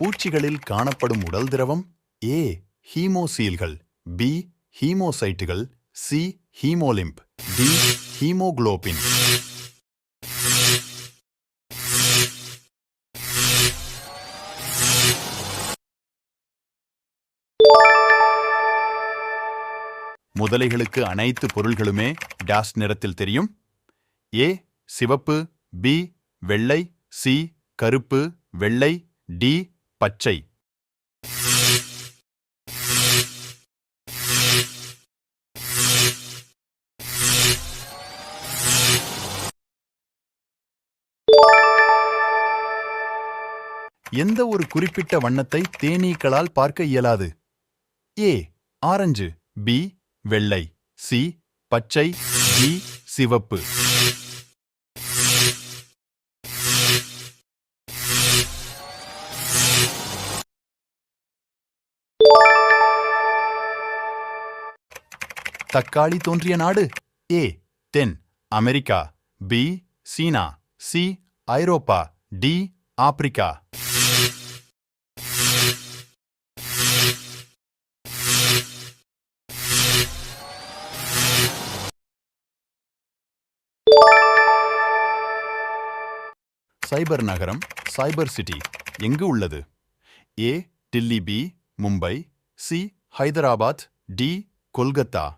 பூச்சிகளில் காணப்படும் உடல் திரவம்: ஏ ஹீமோசீல்கள், பி ஹீமோசைட்டுகள், சி ஹீமோலிம்ப், டி ஹீமோகுளோபின். முதலைகளுக்கு அனைத்து பொருள்களுமே டாஸ் நிறத்தில் தெரியும்: ஏ சிவப்பு, பி வெள்ளை, சி கருப்பு, வெள்ளை, டி பச்சை. எந்த ஒரு குறிப்பிட்ட வண்ணத்தை தேனீக்களால் பார்க்க இயலாது? ஏ ஆரஞ்சு, பி வெள்ளை, சி பச்சை, டி சிவப்பு. தக்காளி தோன்றிய நாடு: ஏ தென் அமெரிக்கா, பி சீனா, சி ஐரோப்பா, டி ஆப்பிரிக்கா. சைபர் நகரம், சைபர் சிட்டி எங்கு உள்ளது? A Delhi, B Mumbai, C Hyderabad, D Kolkata.